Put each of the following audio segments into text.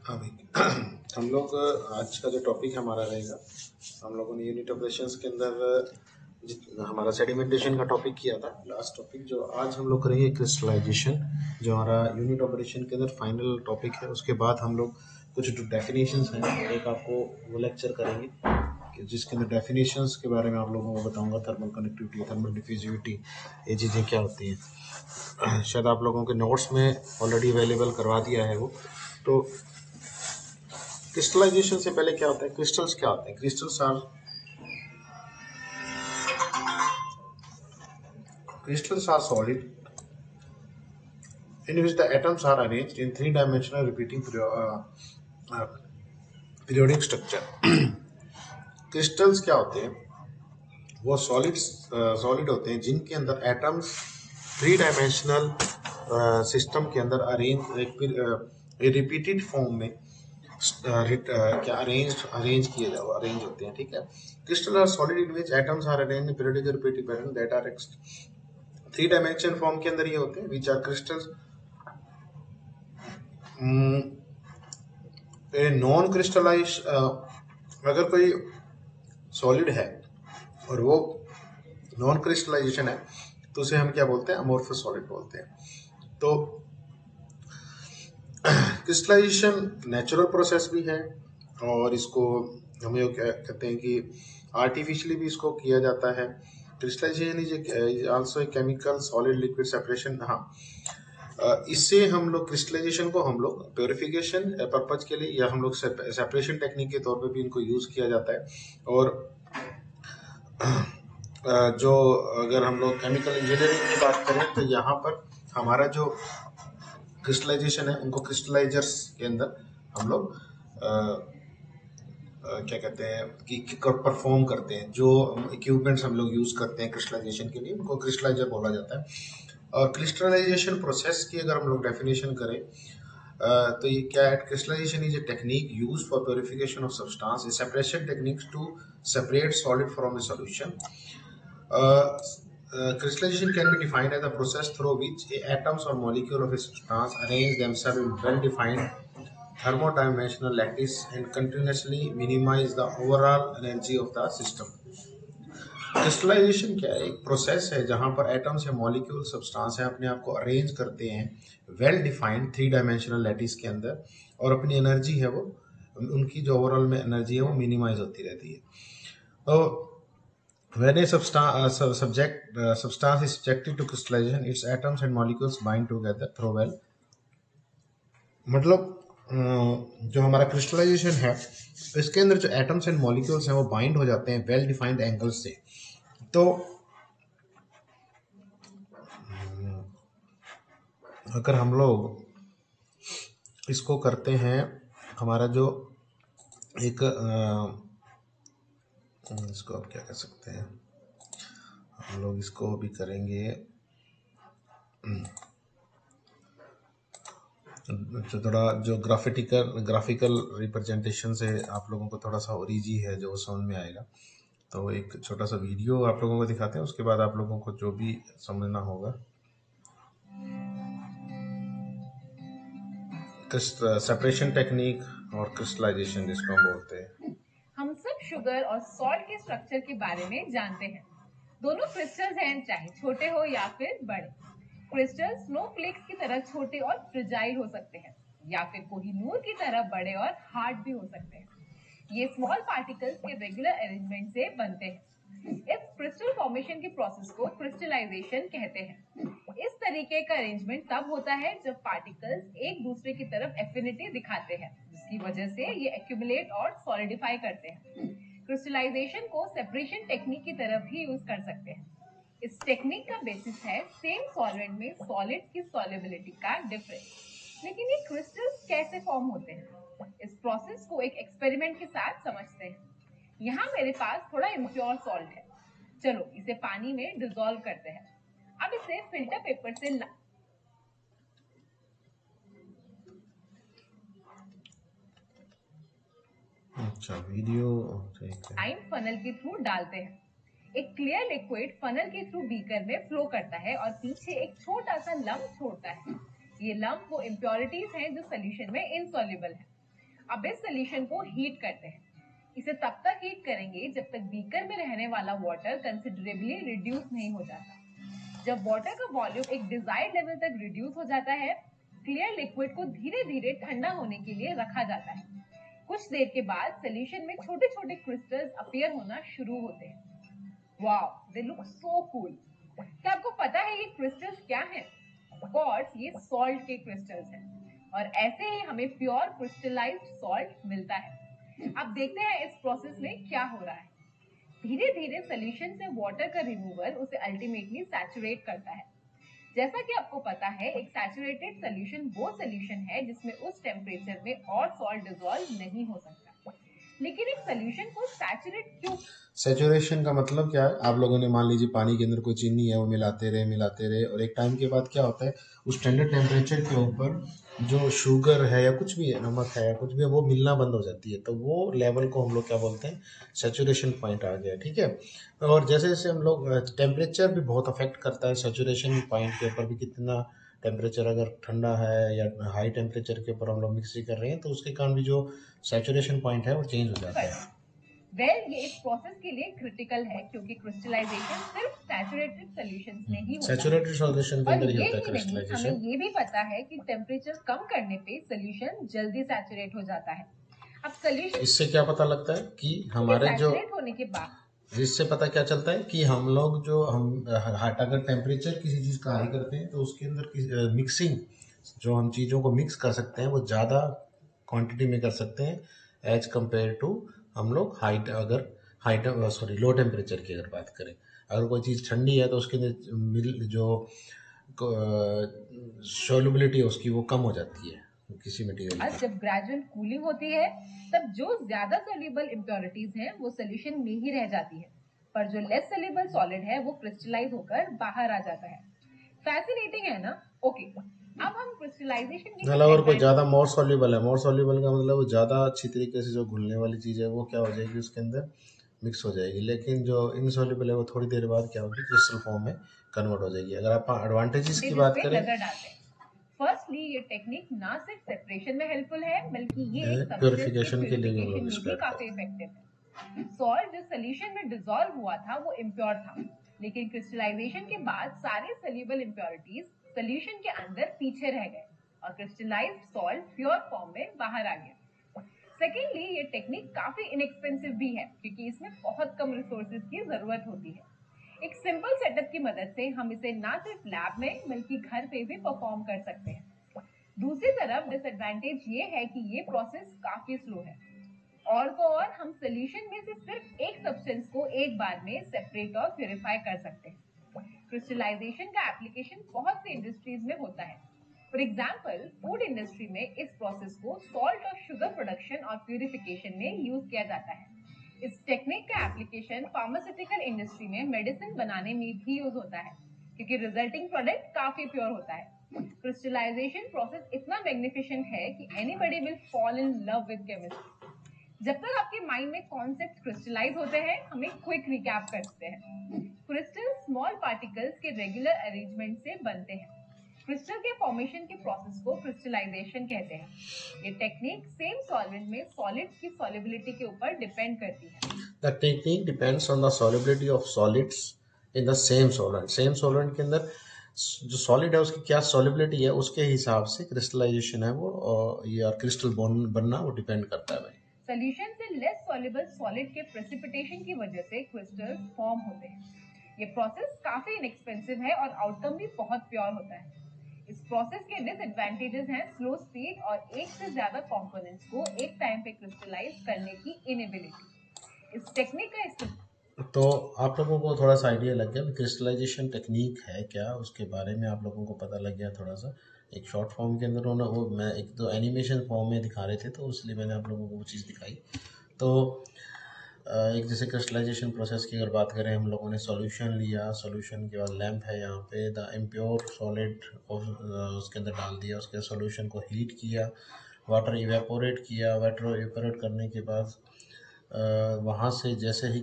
हाँ भाई। हम लोग आज का जो टॉपिक हमारा रहेगा, हम लोगों ने यूनिट ऑपरेशंस के अंदर हमारा सेडिमेंटेशन का टॉपिक किया था लास्ट टॉपिक। जो आज हम लोग करेंगे क्रिस्टलाइजेशन, जो हमारा यूनिट ऑपरेशन के अंदर फाइनल टॉपिक है। उसके बाद हम लोग कुछ जो डेफिनेशंस हैं, एक आपको वो लेक्चर करेंगे कि जिसके अंदर डेफिनेशंस के बारे में आप लोगों को बताऊंगा। थर्मल कंडक्टिविटी, थर्मल डिफ्यूजिविटी, ये चीज़ें क्या होती हैं। शायद आप लोगों के नोट्स में ऑलरेडी अवेलेबल करवा दिया है वो। तो क्रिस्टलाइजेशन से पहले क्या होता है, क्रिस्टल्स क्या होते हैं। Crystals are solid in which the atoms are arranged in three-dimensional repeating periodic structure. Crystals क्या होते हैं, वो सॉलिड होते हैं जिनके अंदर एटम्स थ्री डायमेंशनल सिस्टम के अंदर रिपीटेड फॉर्म में क्या अरेंज किए जाओ अरेंज होते हैं। ठीक है। Crystal are solid in which atoms are arranged in periodic repeated pattern that are three dimension form के अंदर ये होते हैं which are crystals. Non crystallize, अगर कोई सॉलिड है और वो नॉन क्रिस्टलाइजेशन है तो उसे हम क्या बोलते हैं, अमोर्फस सॉलिड बोलते हैं। तो क्रिस्टलाइजेशन नेचुरल प्रोसेस भी है और इसको हम ये कहते हैं कि आर्टिफिशियली भी इसको किया जाता है। Crystallization is also a chemical solid liquid separation. हाँ, इससे हम लोग क्रिस्टलाइजेशन को हम लोग प्योरिफिकेशन पर्पज के लिए या हम लोग सेपरेशन टेक्निक के तौर पे भी इनको यूज किया जाता है। और जो अगर हम लोग केमिकल इंजीनियरिंग की बात करें तो यहाँ पर हमारा जो क्रिस्टलाइजेशन है उनको क्रिस्टलाइजर्स के अंदर हम लोग क्या कहते हैं कि परफॉर्म करते हैं। जो इक्विपमेंट्स हम लोग यूज करते हैं क्रिस्टलाइजेशन के लिए उनको क्रिस्टलाइजर बोला जाता है। और क्रिस्टलाइजेशन प्रोसेस की अगर हम लोग डेफिनेशन करें तो ये क्या है, crystallization is a technique used for purification of substance, a separation techniques to separate solid from a solution. Crystallization can be defined as a process through which atoms or molecule of a substance arrange themselves in well-defined thermodimensional lattice and continuously minimize the overall energy of the system. Crystallization क्या है, एक process है जहां पर atoms या molecule substance है अपने आप को अरेंज करते हैं well defined three dimensional lattice के अंदर, और अपनी एनर्जी है वो, उनकी जो ओवरऑल में एनर्जी है वो मिनिमाइज होती रहती है। तो when a substance is subjected to crystallization, its atoms and molecules bind together through well। मतलब जो हमारा क्रिस्टलाइजेशन है इसके अंदर जो एटम्स एंड मॉलिक्यूल्स हैं वो बाइंड हो जाते हैं वेल डिफाइंड एंगल्स से। तो अगर हम लोग इसको करते हैं, हमारा जो एक इसको आप क्या कह सकते हैं, हम लोग इसको भी करेंगे जो थोड़ा जो ग्राफिकल रिप्रेजेंटेशन से आप लोगों को थोड़ा सा और इजी है जो समझ में आएगा। तो एक छोटा सा वीडियो आप लोगों को दिखाते हैं, उसके बाद आप लोगों को जो भी समझना होगा। सेपरेशन टेक्निक और क्रिस्टलाइजेशन जिसको हम बोलते हैं। हम सब शुगर और सॉल्ट के स्ट्रक्चर के बारे में जानते हैं। दोनों क्रिस्टल्स हैं, चाहे छोटे हो या फिर बड़े। क्रिस्टल स्नोफ्लेक्स की तरह छोटे और फ्रिजाइल हो सकते हैं या फिर कोहिनूर की तरह बड़े और हार्ड भी हो सकते हैं। ये स्मॉल पार्टिकल्स के रेगुलर अरेंजमेंट से बनते हैं। इस क्रिस्टल फॉर्मेशन की प्रोसेस को क्रिस्टलाइजेशन कहते हैं। इस तरीके का अरेंजमेंट तब होता है जब पार्टिकल्स एक दूसरे की तरफ एफिनिटी दिखाते हैं, जिसकी वजह से ये एक्यूमुलेट और सॉलिडिफाई करते हैं। क्रिस्टलाइजेशन को सेपरेशन टेक्निक की तरफ भी यूज कर सकते हैं। इस टेक्निक का बेसिस है सेम सॉल्वेंट में सॉलिड्स की सॉल्युबिलिटी का डिफरेंस। लेकिन ये क्रिस्टल्स कैसे फॉर्म होते हैं, इस प्रोसेस को एक एक्सपेरिमेंट के साथ समझते हैं। यहाँ मेरे पास थोड़ा इम्प्योर सॉल्ट है, चलो इसे पानी में डिसॉल्व करते हैं। अब इसे फिल्टर पेपर से वीडियो लाइन फनल के थ्रू डालते हैं। एक क्लियर लिक्विड फनल के थ्रू बीकर में फ्लो करता है और पीछे एक छोटा सा लम्प छोड़ता है। ये लम्प वो इम्प्योरिटीज हैं जो सोल्यूशन में इनसॉल्युबल है। अब इस सोल्यूशन को हीट करते हैं। इसे तब तक हीट करेंगे जब तक बीकर में रहने वाला वाटर कंसिडरेबली रिड्यूस नहीं हो जाता। जब वाटर का वॉल्यूम एक डिजायर्ड लेवल तक रिड्यूस हो जाता है, क्लियर लिक्विड को धीरे धीरे ठंडा होने के लिए रखा जाता है। कुछ देर के बाद सोल्यूशन में छोटे छोटे क्रिस्टल्स अपीयर होना शुरू होते हैं। Wow, they look so cool. क्या आपको पता है ये क्रिस्टल्स क्या हैं? ऑफ कोर्स, ये सॉल्ट के क्रिस्टल्स हैं और ऐसे ही हमें प्योर क्रिस्टलाइज्ड सॉल्ट मिलता है। अब देखते हैं इस प्रोसेस में क्या हो रहा है। धीरे धीरे सोल्यूशन से वाटर का रिमूवल उसे अल्टीमेटली सैचुरेट करता है। जैसा कि आपको पता है, एक सैचुरेटेड सोल्यूशन वो सोल्यूशन है जिसमें उस टेम्परेचर में और सॉल्ट डिसॉल्व नहीं हो सकता। लेकिन एक सोल्यूशन को सैचुरेट क्यों? सेचुरेशन का मतलब क्या है? आप लोगों ने मान लीजिए पानी के अंदर कोई चीनी है, वो मिलाते रहे और एक टाइम के बाद क्या होता है, उस स्टैंडर्ड टेम्परेचर के ऊपर जो शुगर है या कुछ भी है, नमक है या कुछ भी है, वो मिलना बंद हो जाती है। तो वो लेवल को हम लोग क्या बोलते हैं? सेचुरेशन पॉइंट आ गया, ठीक है। और जैसे जैसे हम लोग टेम्परेचर भी बहुत अफेक्ट करता है सेचुरेशन पॉइंट के ऊपर भी। कितना टेम्परेचर अगर ठंडा है या हाई टेम्परेचर के ऊपर हम लोग मिक्सी कर रहे हैं, तो उसके कारण भी जो सैचुरेशन पॉइंट है वो चेंज हो जाता है। ये इस प्रोसेस के लिए क्रिटिकल है क्योंकि क्रिस्टलाइजेशन सिर्फ सैचुरेटेड सॉल्यूशंस में ही होता है। सैचुरेटेड सॉल्यूशन के और अंदर ही ये होता है ही नहीं, क्रिस्टलाइजेशन। हमें ये भी पता है कि टेम्परेचर कम करने पे सोल्यूशन जल्दी सैचुरेट हो जाता है। अब सोल्यूशन इससे क्या पता लगता है कि हमारे जो सैचुरेट होने के बाद जिससे पता क्या चलता है कि हम लोग जो हम हाट अगर टेम्परेचर किसी चीज़ का हाई करते हैं, तो उसके अंदर मिक्सिंग जो हम चीज़ों को मिक्स कर सकते हैं वो ज़्यादा क्वांटिटी में कर सकते हैं एज कंपेयर टू हम लोग लो टेम्परेचर की अगर बात करें। अगर कोई चीज़ ठंडी है तो उसके अंदर जो सोलबिलिटी है उसकी वो कम हो जाती है किसी मटेरियल की। जब ग्रेजुअल कूलिंग होती है, तब जो ज्यादा सोल्यूबल इम्प्योरिटीज हैं वो सोल्यूशन में ही रह जाती है, पर जो लेस सोल्यूबल सॉलिड है वो क्रिस्टलाइज होकर बाहर आ जाता है। फैसिनेटिंग है ना? ओके, अब हम क्रिस्टलाइजेशन की मतलब अगर कोई ज़्यादा मोर सॉल्यूबल है, मोर सॉल्यूबल का मतलब वो ज़्यादा अच्छी तरीके से जो घुलने वाली चीज़ है वो क्या हो जाएगी, उसके अंदर मिक्स हो जाएगी। लेकिन जो इनसॉल्यूबल है वो थोड़ी देर बाद क्या होगी, क्रिस्टल फॉर्म में कन्वर्ट हो जाएगी। अगर आप एडवांटेजेस की बात करें, नजर डालते हैं। फर्स्टली, ये टेक्निक ना सिर्फ सेपरेशन में हेल्पफुल है बल्कि ये एक प्योरिफिकेशन के लिए भी हम प्यूरिफिकेशन लोग में इसको भी ऐड काफी करते हैं। इफेक्टिव है। सॉल्ट जो सोल्यूशन में डिसॉल्व हुआ था वो इम्प्योर था, लेकिन क्रिस्टलाइजेशन के बाद सारे सोल्यूबल इम्प्योरिटीज सोल्यूशन के अंदर पीछे रह गए और क्रिस्टलाइज्ड सॉल्ट प्योर फॉर्म में बाहर आ गया। सेकेंडली, ये टेक्निक काफी इनएक्सपेंसिव भी है क्योंकि इसमें बहुत कम रिसोर्सेज की जरूरत होती है। एक सिंपल सेटअप की मदद से हम इसे ना सिर्फ लैब में बल्कि घर पे भी परफॉर्म कर सकते हैं। दूसरी तरफ डिसएडवांटेज ये है कि ये प्रोसेस काफी स्लो है। और तो और हम सोल्यूशन में से सिर्फ एक सब्सटेंस को एक बार में सेपरेट और प्यूरिफाई कर सकते हैं। क्रिस्टलाइजेशन का एप्लीकेशन बहुत सी इंडस्ट्रीज में होता है। फॉर एग्जाम्पल, फूड इंडस्ट्री में इस प्रोसेस को सॉल्ट और शुगर प्रोडक्शन और प्यूरिफिकेशन में यूज किया जाता है। इस टेक्निक का एप्लीकेशन फार्मास्यूटिकल इंडस्ट्री में मेडिसिन बनाने में भी यूज होता है क्योंकि रिजल्टिंग प्रोडक्ट काफी प्योर होता है। क्रिस्टलाइजेशन प्रोसेस इतना मैग्निफिसेंट है कि anybody will fall in love with chemistry. जब तक आपके माइंड में कॉन्सेप्ट क्रिस्टलाइज होते हैं, हम एक क्विक रिकैप करते हैं। क्रिस्टल स्मॉल पार्टिकल्स के रेगुलर अरेंजमेंट से बनते हैं। क्रिस्टल के फॉर्मेशन के प्रोसेस को क्रिस्टलाइजेशन कहते हैं। ये टेक्निक सेम सॉल्वेंट में सॉलिड्स की सॉल्युबिलिटी के ऊपर डिपेंड करती है। The technique depends on the solubility of solids in the same solvent. Same solvent के अंदर जो सॉलिड है उसकी क्या सॉलिबिलिटी है, उसके हिसाब से क्रिस्टलाइजेशन है वो या क्रिस्टल बनना वो डिपेंड करता है भाई। सोल्यूशन से लेस सॉल्युबल सॉलिड के प्रेसिपिटेशन की वजह से क्रिस्टल्स फॉर्म होते हैं। ये प्रोसेस काफी इनएक्सपेंसिव है और आउटकम भी बहुत प्योर होता है। इस प्रोसेस के डिसएडवांटेजेस हैं स्लो स्पीड और एक से ज्यादा कंपोनेंट्स को एक टाइम पे क्रिस्टलाइज करने की इनएबिलिटी। इस टेक्निक का इस्तेमाल तो आप लोगों को थोड़ा सा आइडिया लग गया क्रिस्टलाइजेशन टेक्निक है क्या, उसके बारे में आप लोगों को पता लग गया थोड़ा सा। एक शॉर्ट फॉर्म के अंदर उन्होंने वो मैं एक तो एनिमेशन फॉर्म में दिखा रहे थे, तो इसलिए मैंने आप लोगों को वो चीज़ दिखाई। तो एक जैसे क्रिस्टलाइजेशन प्रोसेस की अगर बात करें, हम लोगों ने सॉल्यूशन लिया, सॉल्यूशन के बाद लैंप है यहाँ पे, द इम्प्योर सॉलिड उसके अंदर डाल दिया, उसके सॉल्यूशन को हीट किया, वाटर इवेपोरेट किया। वाटर इवेपोरेट करने के बाद वहाँ से जैसे ही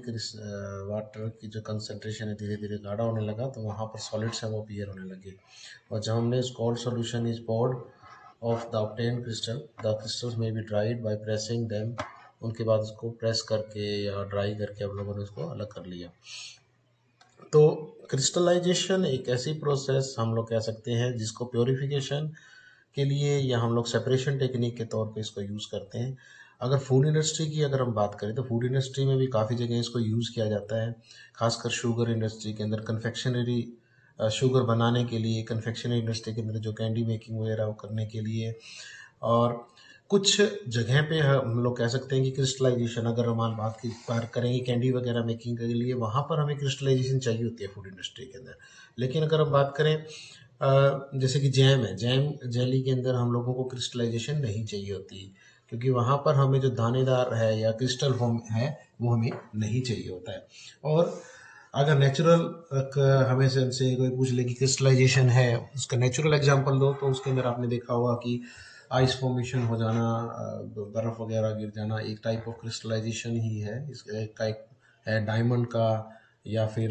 वाटर की जो कंसनट्रेशन है धीरे धीरे गाढ़ा होने लगा, तो वहाँ पर सॉलिड्स हैं वो अपीयर होने लगे। और जब हमने इस cold solution is poured of the obtained crystal. The crystals may be dried by pressing them. उनके बाद उसको प्रेस करके या ड्राई करके आप लोगों ने उसको अलग कर लिया। तो क्रिस्टलाइजेशन एक ऐसी प्रोसेस हम लोग कह सकते हैं जिसको प्योरिफिकेशन के लिए या हम लोग सेपरेशन टेक्निक के तौर पे इसको यूज़ करते हैं। अगर फूड इंडस्ट्री की अगर हम बात करें तो फूड इंडस्ट्री में भी काफ़ी जगह इसको यूज़ किया जाता है, खासकर शुगर इंडस्ट्री के अंदर कन्फेक्शनरी शुगर बनाने के लिए, कन्फेक्शनरी इंडस्ट्री के अंदर जो कैंडी मेकिंग वगैरह वो करने के लिए। और कुछ जगह पे हम लोग कह सकते हैं कि क्रिस्टलाइजेशन, अगर हम बात करेंगे कैंडी वगैरह मेकिंग के लिए, वहाँ पर हमें क्रिस्टलाइजेशन चाहिए होती है फूड इंडस्ट्री के अंदर। लेकिन अगर हम बात करें जैसे कि जैम है, जैम जेली के अंदर हम लोगों को क्रिस्टलाइजेशन नहीं चाहिए होती, क्योंकि वहाँ पर हमें जो दानेदार है या क्रिस्टल फॉर्म है वो हमें नहीं चाहिए होता है। और अगर नेचुरल हमें से हमसे कोई पूछ ले कि क्रिस्टलाइजेशन है, उसका नेचुरल एग्जांपल दो, तो उसके अंदर आपने देखा होगा कि आइस फॉर्मेशन हो जाना, बर्फ़ वगैरह गिर जाना एक टाइप ऑफ क्रिस्टलाइजेशन ही है। इसका एक है डायमंड का या फिर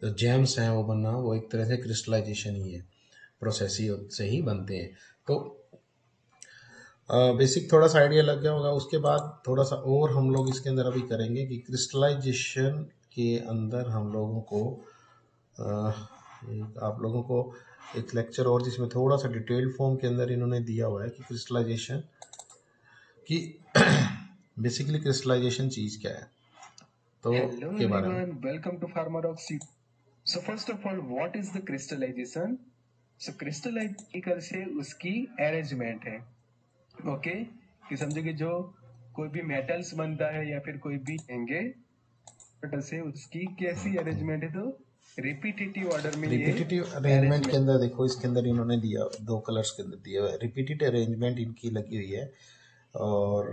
जेम्स हैं वो बनना, वो एक तरह से क्रिस्टलाइजेशन ही है, प्रोसेस ही से ही बनते हैं। तो बेसिक थोड़ा सा आइडिया लग गया होगा। उसके बाद थोड़ा सा और हम लोग इसके अंदर अभी करेंगे कि क्रिस्टलाइजेशन के अंदर हम लोगों को आप लोगों को एक लेक्चर और जिसमें थोड़ा सा डिटेल्ड फॉर्म के अंदर इन्होंने दिया हुआ है कि क्रिस्टलाइजेशन की बेसिकली क्रिस्टलाइजेशन चीज़ क्या है, तो Hello के बारे में। everyone, welcome to Pharmadox. So first of all, what is the crystallization? So crystallization से उसकी अरेंजमेंट है, ओके कि समझो कि जो कोई भी मेटल्स बनता है या फिर कोई भी लेंगे मेटल से उसकी कैसी अरेंजमेंट है, तो रिपीटेटिव ऑर्डर में ये रिपीटेटिव अरेंजमेंट के अंदर देखो, इसके अंदर इन्होंने दिया दो कलर्स के अंदर दिया हुआ है, रिपीटेड अरेंजमेंट इनकी लगी हुई है और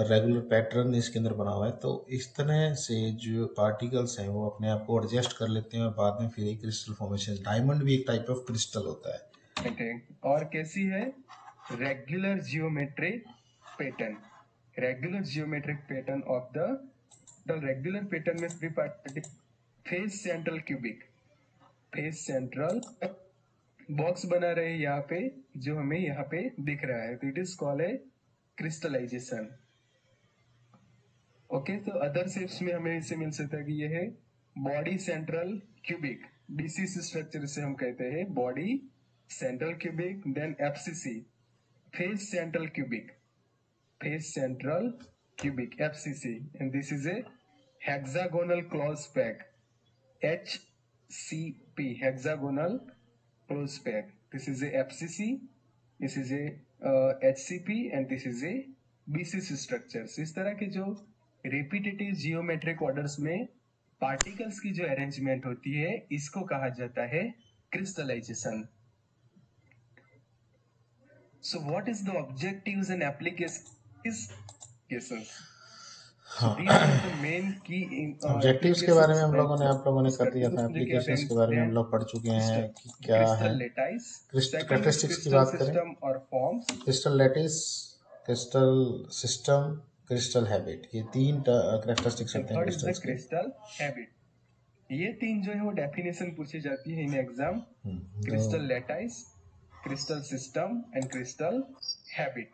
रेगुलर पैटर्न इसके अंदर बना हुआ है। तो इस तरह से जो पार्टिकल्स हैं वो अपने आप को एडजस्ट कर लेते हैं और बाद में फिर एक क्रिस्टल फॉर्मेशन। डायमंड भी एक टाइप ऑफ क्रिस्टल होता है। और कैसी है, regular geometric pattern, regular geometric pattern of the regular pattern में face central cubic, face central box बना रहे यहाँ पे, जो हमें यहाँ पे दिख रहा है, तो it is called a crystallization. Okay, तो अदर शेप्स में हमें इसे मिल सकता है कि ये है body central cubic, BCC structure से हम कहते हैं body central cubic, then FCC face central cubic, face central cubic FCC, and this is a hexagonal close pack, HCP hexagonal close pack. This is a FCC, this is a HCP and this is a BCC structures. इस तरह के जो repetitive geometric orders में particles की जो arrangement होती है इसको कहा जाता है crystallization. So what is the objectives and applications? Objectives के बारे में हम लोगों ने आप लोगों ने कर दिया था, एप्लीकेशंस के बारे में हम लोग पढ़ चुके हैं कि क्या है। कैरेक्टरिस्टिक्स की बात करें, crystal lattice, crystal system, crystal habit, ये तीन कैरेक्टरिस्टिक्स होते हैं क्रिस्टल हैबिट। ये तीन जो है वो डेफिनेशन पूछी जाती है in exam, crystal lattice, crystal system and crystal habit.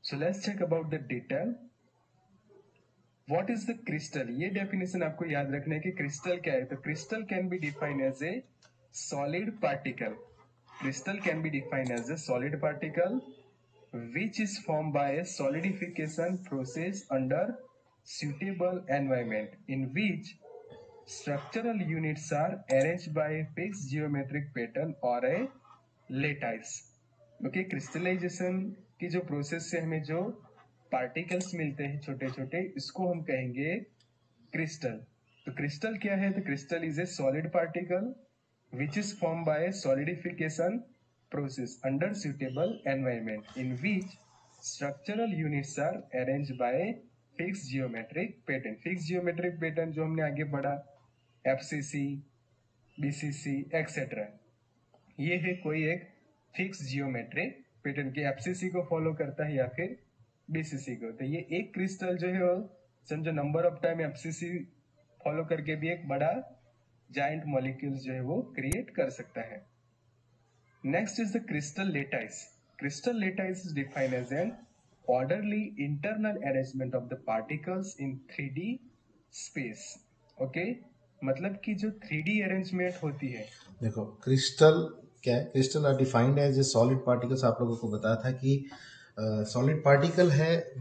So let's check about the detail. What is the crystal, ये डेफिनेशन आपको याद रखना है कि क्रिस्टल क्या है। तो crystal can be defined as a solid particle, crystal can be defined as a solid particle which is formed by a solidification process under suitable environment in which structural units are arranged by a fixed geometric pattern or a lattice। Okay, crystallization की जो process से हमें जो particles मिलते हैं छोटे छोटे, इसको हम कहेंगे क्रिस्टल। तो क्रिस्टल क्या है, तो crystal is a solid particle which is formed by a solidification process under suitable environment in which structural units are arranged by a fixed geometric pattern। fixed geometric pattern जो हमने आगे पढ़ा FCC, BCC etcetera, ये है कोई एक fix geometric pattern की FCC को फॉलो करता है या फिर BCC को। तो ये एक क्रिस्टल जो है वो समझो number of time FCC follow करके भी एक बड़ा जाइंट मॉलिक्यूल्स जो है वो क्रिएट कर सकता है। Next is the crystal lattice. crystal lattice is defined as an orderly internal arrangement of the particles in 3D space. Okay, मतलब कि जो 3D अरेंजमेंट होती है, देखो क्रिस्टल क्या है, crystal are defined as a solid particles. आप लोगों को बताया था कि सॉलिड पार्टिकल है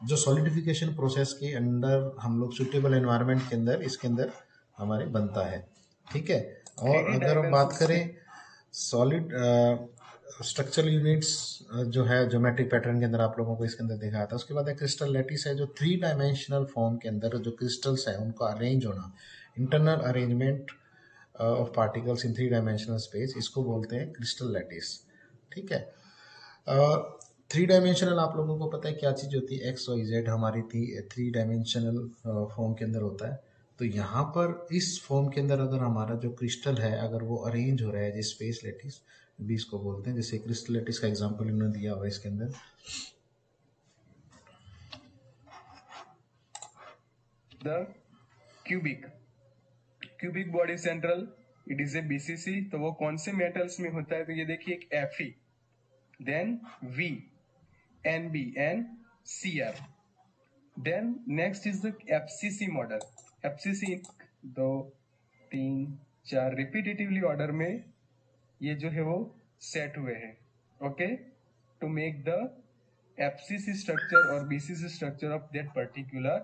जो सॉलिडिफिकेशन प्रोसेस के अंदर हम लोग सुटेबल एनवायरनमेंट के अंदर इसके अंदर हमारे बनता है, ठीक है। और 3D अगर हम बात dimensions करें सॉलिड स्ट्रक्चरल यूनिट्स जो है ज्योमेट्रिक पैटर्न के अंदर आप लोगों को इसके अंदर दिखाया था। उसके बाद क्रिस्टल लैटिस है जो 3 डायमेंशनल फॉर्म के अंदर जो क्रिस्टल्स है उनका अरेंज होना, internal arrangement of particles in 3 dimensional space, इसको बोलते हैं क्रिस्टल लैटिस, ठीक है। 3 डायमेंशनल आप लोगों को पता है क्या चीज़ होती है, एक्स वाई जेड हमारी 3 डायमेंशनल फॉर्म के अंदर होता है। तो यहाँ पर इस फॉर्म के अंदर अगर हमारा जो क्रिस्टल है अगर वो अरेंज हो रहा है जिस स्पेस लैटिस भी इसको बोलते हैं, जैसे क्रिस्टल लैटिस का एग्जांपल इन्होंने दिया हुआ इसके अंदर। The cubic body central it is a BCC. तो वो कौन से मेटल्स में होता है, तो ये देखिए एक Fe, then V, Nb and Cr। Then next is the FCC model. FCC 2 3 4 repetitively order में ये जो है वो सेट हुए हैं। Okay, to make the FCC structure और BCC structure of that particular.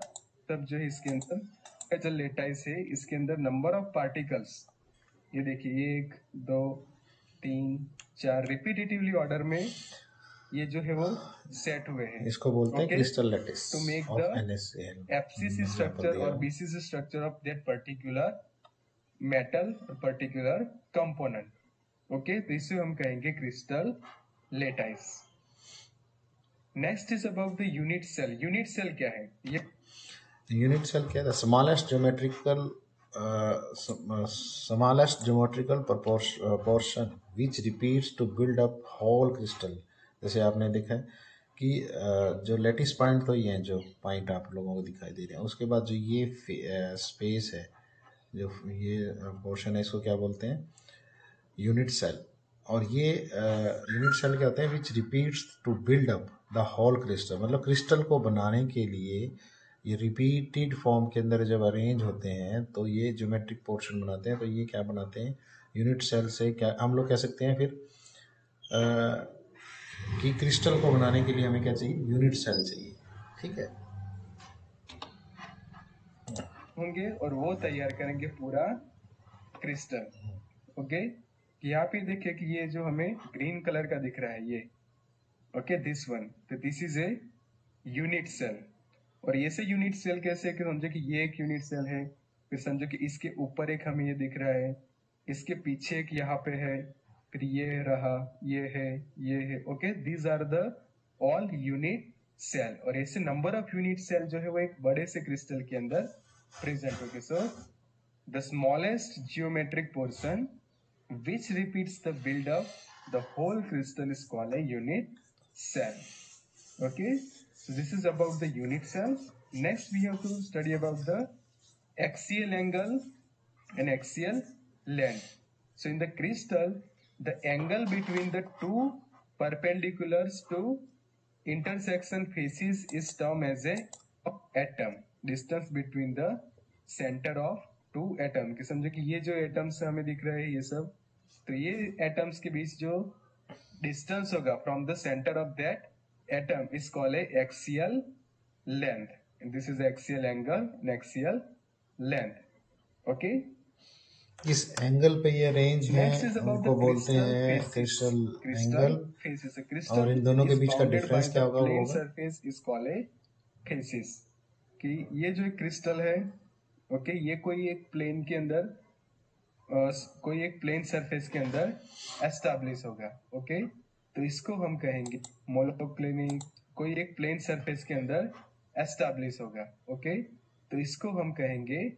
तब जो है इसके अंदर जो लेटाइस है इसके अंदर नंबर ऑफ पार्टिकल्स, ये देखिए 1 2 3 4 रिपीटेटिवली ऑर्डर में ये जो है वो सेट हुए हैं। इसको बोलते हैं Okay? Crystal lattice To make of the NaCl। FCC structure or BCC structure of that particular metal or particular component। Okay, तो इसे हम कहेंगे crystal lattice. Next is about the unit cell. Unit cell क्या है? ये unit cell क्या है, smallest geometrical portion which repeats to build up whole crystal. जैसे आपने देखा है कि जो लेटिस पॉइंट तो ये हैं जो पॉइंट आप लोगों को दिखाई दे रहे हैं, उसके बाद जो ये स्पेस है जो ये पोर्शन है इसको क्या बोलते हैं, यूनिट सेल। और ये यूनिट सेल क्या होते हैं, which repeats to build up the whole crystal, मतलब क्रिस्टल को बनाने के लिए ये रिपीटेड फॉर्म के अंदर जब अरेंज होते हैं तो ये ज्योमेट्रिक पोर्शन बनाते हैं। तो ये क्या बनाते हैं, यूनिट सेल से क्या हम लोग कह सकते हैं फिर कि क्रिस्टल को बनाने के लिए हमें क्या चाहिए, यूनिट सेल चाहिए, ठीक है। होंगे और वो तैयार करेंगे पूरा क्रिस्टल। ओके, यहाँ पे देखिए कि ये जो हमें ग्रीन कलर का दिख रहा है ये, ओके दिस वन, तो this is a unit cell. और ये से यूनिट सेल कैसे है कि समझो कि ये एक यूनिट सेल है, फिर समझो कि इसके ऊपर एक हमें ये दिख रहा है, इसके पीछे एक यहाँ पे है, फिर ये रहा, ये है। Okay, these are the all unit cell. और ऐसे नंबर ऑफ यूनिट सेल जो है वो एक बड़े से क्रिस्टल के अंदर प्रेजेंट होगी। So the smallest geometric portion which repeats the build of the whole crystal is called a unit cell। Okay, so this is about the unit cell। Next we have to study about the axial angle and axial length। So in the crystal the angle between the two perpendiculars to intersection faces is termed as a atom। distance between the center of two atom, कि समझो कि ये जो atoms हमें दिख रहे हैं ये सब, तो ये एटम्स के बीच जो डिस्टेंस होगा from the centre of that atom is called axial length. This is axial angle and axial length. Okay, इस एंगल पे ये रेंज है उनको बोलते हैं क्रिस्टल एंगल, और इन दोनों के बीच का डिफरेंस क्या होगा वो होगा सरफेस इज कॉल्ड फेसिस। कि ये जो क्रिस्टल है, ओके, ये कोई एक प्लेन के अंदर कोई एक प्लेन सरफेस के अंदर एस्टैब्लिश होगा। ओके, तो इसको हम कहेंगे मोनोक्लिनिक। कोई एक प्लेन सरफेस के अंदर एस्टैब्लिश होगा। ओके, तो इसको हम कहेंगे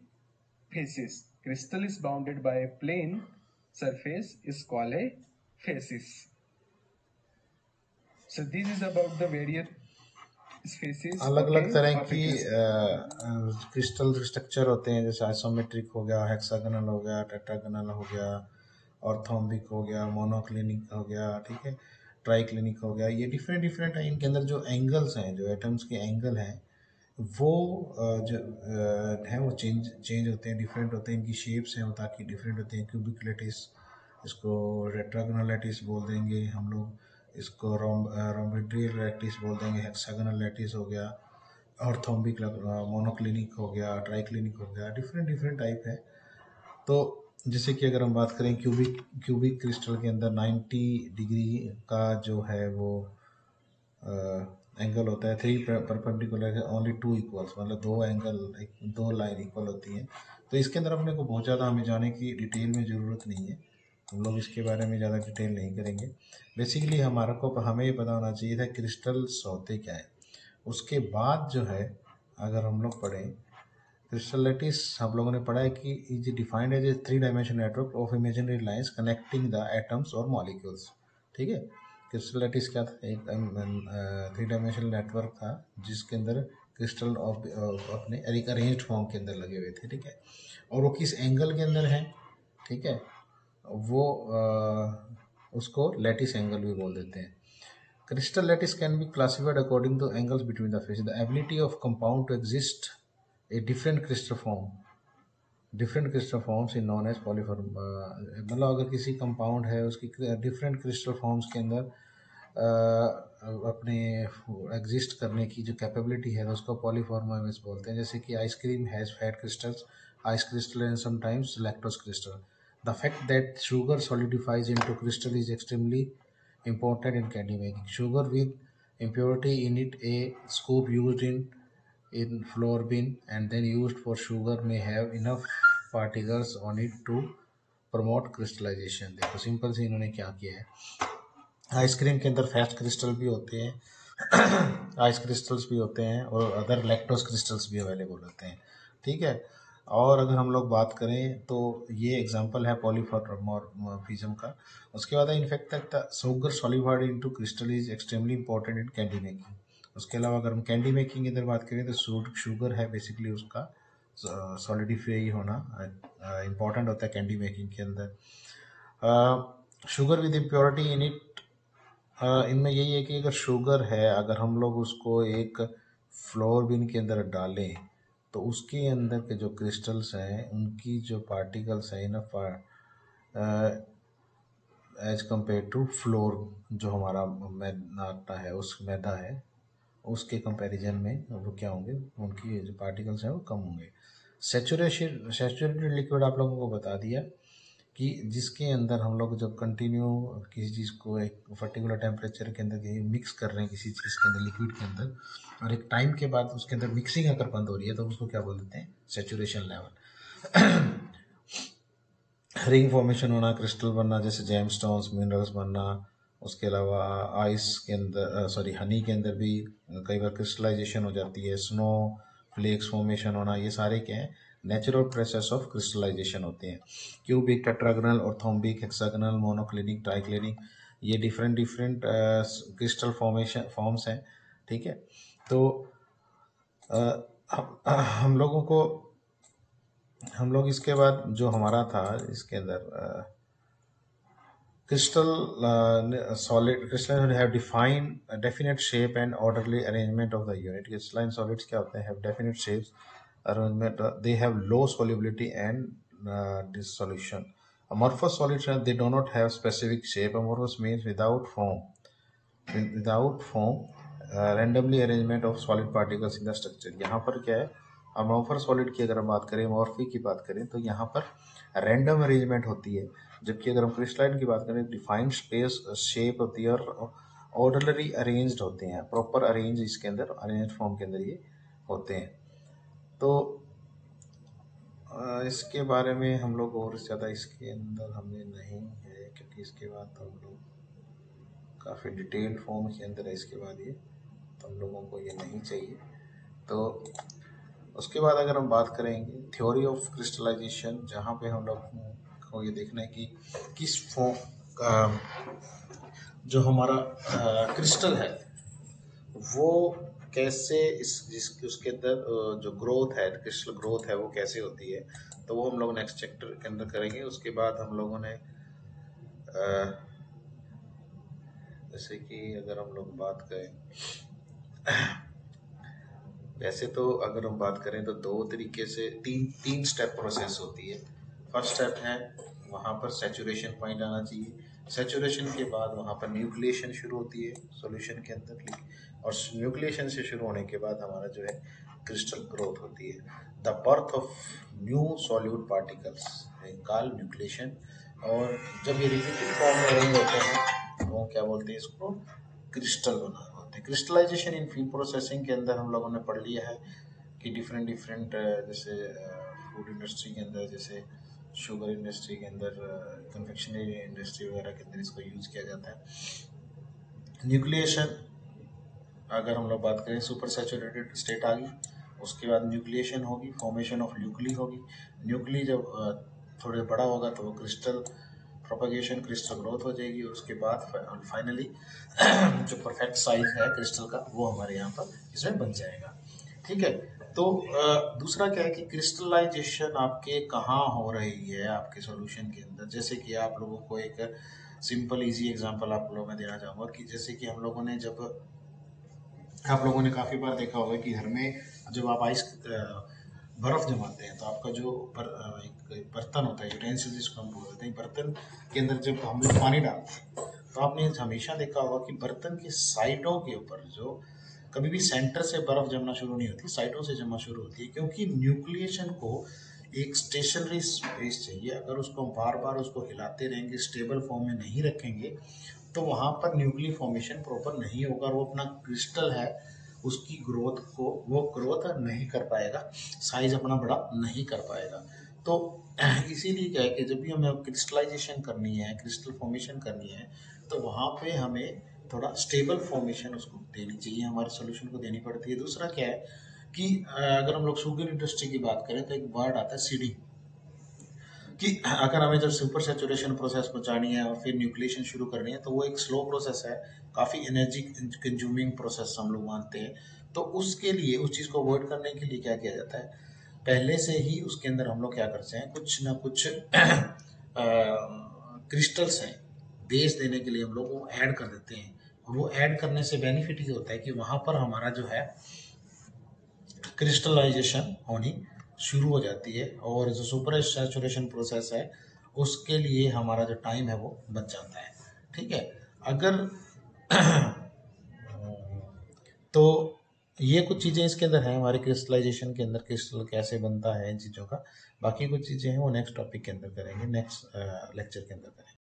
faces. Crystal is bounded by a plane surface is called a faces. So this is about the various अलग अलग तरह की क्रिस्टल स्ट्रक्चर होते हैं, जैसे आइसोमेट्रिक हो गया, हेक्सागोनल हो गया, टेट्रागोनल हो गया, ऑर्थोम्बिक हो गया, मोनोक्लिनिक हो गया, ठीक है। ट्राई क्लिनिक हो गया, ये डिफरेंट डिफरेंट है। इनके अंदर जो एंगल्स हैं, जो एटम्स के एंगल हैं, वो जो हैं वो चेंज होते हैं, डिफरेंट होते हैं। इनकी शेप्स हैं वो ताकि डिफरेंट होते हैं। क्यूबिक लैटिस, इसको रेट्रागोनल लैटिस बोल देंगे हम लोग, इसको रोम्बोइडल लैटिस बोल देंगे, हेक्सागोनल लैटिस हो गया, ऑर्थोम्बिक मोनोक्लिनिक हो गया, ट्राइक्लिनिक हो गया, डिफरेंट डिफरेंट टाइप है। तो जैसे कि अगर हम बात करें क्यूबिक क्रिस्टल के अंदर 90 डिग्री का जो है वो एंगल होता है। 3 परपेंडिकुलर ओनली 2 इक्वल्स, मतलब 2 एंगल, 2 लाइन इक्वल होती हैं। तो इसके अंदर अपने को बहुत ज़्यादा हमें जाने की डिटेल में ज़रूरत नहीं है, हम लोग इसके बारे में ज़्यादा डिटेल नहीं करेंगे। बेसिकली हमें ये पता होना चाहिए था क्रिस्टल्स होते क्या है। उसके बाद जो है अगर हम लोग पढ़ें क्रिस्टल लैटिस, हम लोगों ने पढ़ा है कि is defined as a 3 dimensional network of imaginary lines connecting the atoms और मॉलिक्यूल्स। ठीक है, क्रिस्टल लैटिस क्या था? एक 3 डायमेंशनल नेटवर्क था जिसके अंदर क्रिस्टल अपने एक अरेंज्ड फॉर्म के अंदर लगे हुए थे। ठीक है, और वो किस एंगल के अंदर है? ठीक है, वो उसको लैटिस एंगल भी बोल देते हैं। Crystal lattice can be classified according to angles between the faces. The ability of compound to exist a different crystal forms is known as polyform. मतलब अगर किसी कंपाउंड है उसकी डिफरेंट क्रिस्टल फॉर्म्स के अंदर अपने एग्जिस्ट करने की जो कैपेबिलिटी है उसको पॉलीफॉर्मेस बोलते हैं। जैसे कि ice cream has fat crystals, ice crystal and sometimes lactose crystal. The fact that sugar solidifies into crystal is extremely important in candy making. Sugar with impurity in it, a scoop used in flour bin and then used for sugar may have enough particles on it to promote crystallization. देखो simple से इन्होंने क्या किया है, ice cream के अंदर fat crystal भी होते हैं आइस क्रिस्टल्स भी होते हैं और अदर लैक्टोज क्रिस्टल्स भी अवेलेबल होते हैं। ठीक है, और अगर हम लोग बात करें तो ये एग्जांपल है पॉलीमॉर्फिज्म का। उसके बाद in fact the sugar solidified into crystal is extremely important in candy making. उसके अलावा अगर हम कैंडी मेकिंग की अंदर बात करें तो शुगर है बेसिकली उसका सॉलिडिफाई होना इम्पॉर्टेंट होता है कैंडी मेकिंग के अंदर। Sugar with impurity in it, इनमें यही है कि अगर शुगर है, अगर हम लोग उसको एक फ्लोर बिन के अंदर डालें तो उसके अंदर के जो क्रिस्टल्स हैं उनकी जो पार्टिकल्स हैं ना एज कम्पेयर टू फ्लोर, जो हमारा मैदा है उस मैदा है उसके कंपैरिजन में वो क्या होंगे, उनकी जो पार्टिकल्स हैं वो कम होंगे। सैचुरेटेड लिक्विड आप लोगों को बता दिया कि जिसके अंदर हम लोग जब कंटिन्यू किसी चीज़ को एक पर्टिकुलर टेम्परेचर के अंदर मिक्स कर रहे हैं किसी चीज़ के अंदर, लिक्विड के अंदर, और एक टाइम के बाद उसके अंदर मिक्सिंग अगर बंद हो रही है तो उसको क्या बोल देते हैं? Saturation level. रिंग फॉर्मेशन होना, क्रिस्टल बनना, जैसे जेम स्टोन्स, मिनरल्स बनना। उसके अलावा आइस के अंदर हनी के अंदर भी कई बार क्रिस्टलाइजेशन हो जाती है। स्नो फ्लेक्स फॉर्मेशन होना, ये सारे क्या हैं? नेचुरल प्रोसेस ऑफ क्रिस्टलाइजेशन होते हैं। Cubic, tetragonal, orthorhombic, hexagonal, monoclinic, triclinic, ये डिफरेंट डिफरेंट क्रिस्टल फॉर्म्स हैं। ठीक है, तो हम लोग इसके बाद जो हमारा था इसके अंदर crystalline have defined a definite shape and orderly arrangement of the unit. Crystalline solids क्या होते हैं? Have definite shapes, arrangement. They have low solubility and dissolution. Amorphous solids they do not have specific shape. Amorphous means without form. Randomly arrangement of solid particles in the structure. यहाँ पर क्या है? Amorphous solid की अगर हम बात करें, Morphy की बात करें तो यहाँ पर रैंडम अरेंजमेंट होती है, जबकि अगर हम क्रिस्टलाइन की बात करें डिफाइंड स्पेस शेप होती है और ऑर्डरली अरेंज्ड होते हैं, प्रॉपर अरेंज इसके अंदर अरेंज फॉर्म के अंदर ये होते हैं। तो इसके बारे में हम लोग और ज़्यादा इसके अंदर हमें नहीं है, क्योंकि इसके बाद तो हम लोग काफ़ी डिटेल्ड फॉर्म के अंदर है इसके बाद ये, तो हम लोगों को ये नहीं चाहिए। तो उसके बाद अगर हम बात करेंगे थ्योरी ऑफ क्रिस्टलाइजेशन, जहाँ पे हम लोग को ये देखना है कि किस फॉर्म जो हमारा क्रिस्टल है वो कैसे उसके अंदर जो ग्रोथ है, क्रिस्टल ग्रोथ है वो कैसे होती है, तो वो हम लोग नेक्स्ट चैप्टर के अंदर करेंगे। उसके बाद हम लोगों ने जैसे कि अगर हम लोग बात करें, वैसे तो अगर हम बात करें तो दो तरीके से तीन स्टेप प्रोसेस होती है। फर्स्ट स्टेप है वहाँ पर सैचुरेशन पॉइंट आना चाहिए। सैचुरेशन के बाद वहाँ पर न्यूक्लिएशन शुरू होती है सॉल्यूशन के अंदर, और न्यूक्लिएशन से शुरू होने के बाद हमारा जो है क्रिस्टल ग्रोथ होती है। The birth of new solute particles called nucleation. और जब ये रिपीटेड फॉर्म में अरेंज होते हैं वो क्या बोलते हैं, इसको क्रिस्टल बना होते हैं। क्रिस्टलाइजेशन इन फीड प्रोसेसिंग के अंदर हम लोगों ने पढ़ लिया है कि डिफरेंट जैसे फूड इंडस्ट्री के अंदर, जैसे शुगर इंडस्ट्री के अंदर, कन्फेक्शनरी इंडस्ट्री वगैरह के अंदर इसको यूज़ किया जाता है। न्यूक्लिएशन अगर हम लोग बात करें, सुपर सैचुरेटेड स्टेट आ गई, उसके बाद न्यूक्लिएशन होगी, फॉर्मेशन ऑफ न्यूक्ली होगी। न्यूक्ली जब थोड़े बड़ा होगा तो वो क्रिस्टल प्रोपगेशन, क्रिस्टल ग्रोथ हो जाएगी, और उसके बाद फाइनली जो परफेक्ट साइज है क्रिस्टल का वो हमारे यहाँ पर इसमें बन जाएगा। ठीक है, तो दूसरा क्या है कि क्रिस्टलाइजेशन आपके कहाँ हो रही है आपके सॉल्यूशन के अंदर। जैसे कि आप लोगों को एक सिंपल इजी एग्जांपल आप लोगों में देना चाहूँगा कि जैसे कि हम लोगों ने आप लोगों ने काफ़ी बार देखा होगा कि घर में जब आप बर्फ़ जमाते हैं तो आपका जो एक बर्तन होता है, यूटेंसिल जिसको हम बोलते हैं, बर्तन के अंदर जब हम लोग पानी डालते हैं तो आपने हमेशा देखा होगा कि बर्तन की साइडों के ऊपर जो कभी भी सेंटर से बर्फ़ जमना शुरू नहीं होती, साइडों से जमना शुरू होती है, क्योंकि न्यूक्लिएशन को एक स्टेशनरी स्पेस चाहिए। अगर उसको हम बार बार उसको हिलाते रहेंगे, स्टेबल फॉर्म में नहीं रखेंगे, तो वहाँ पर न्यूक्लियर फॉर्मेशन प्रॉपर नहीं होगा और वो अपना क्रिस्टल है उसकी ग्रोथ को वो ग्रोथ नहीं कर पाएगा, साइज अपना बड़ा नहीं कर पाएगा। तो इसीलिए क्या है कि जब भी हमें क्रिस्टलाइजेशन करनी है, क्रिस्टल फॉर्मेशन करनी है, तो वहाँ पे हमें थोड़ा स्टेबल फॉर्मेशन उसको देनी चाहिए, हमारे सोल्यूशन को देनी पड़ती है। दूसरा क्या है कि अगर हम लोग शुगर इंडस्ट्री की बात करें तो एक वर्ड आता है सीडिंग, कि अगर हमें जब सुपर सैचुरेशन प्रोसेस को जानी है और फिर न्यूक्लिएशन शुरू करनी है तो वो एक स्लो प्रोसेस है, काफ़ी एनर्जी कंज्यूमिंग प्रोसेस हम लोग मानते हैं। तो उसके लिए उस चीज़ को अवॉइड करने के लिए क्या किया जाता है, पहले से ही उसके अंदर हम लोग क्या करते हैं, कुछ ना कुछ क्रिस्टल्स हैं बेस देने के लिए हम लोग वो ऐड कर देते हैं। और वो ऐड करने से बेनिफिट ये होता है कि वहाँ पर हमारा जो है क्रिस्टलाइजेशन होनी शुरू हो जाती है, और जो सुपर सैचुरेशन प्रोसेस है उसके लिए हमारा जो टाइम है वो बच जाता है। ठीक है, अगर तो ये कुछ चीज़ें इसके अंदर हैं हमारे क्रिस्टलाइजेशन के अंदर, क्रिस्टल कैसे बनता है इन चीज़ों का। बाकी कुछ चीज़ें हैं वो नेक्स्ट टॉपिक के अंदर करेंगे, नेक्स्ट लेक्चर के अंदर करेंगे।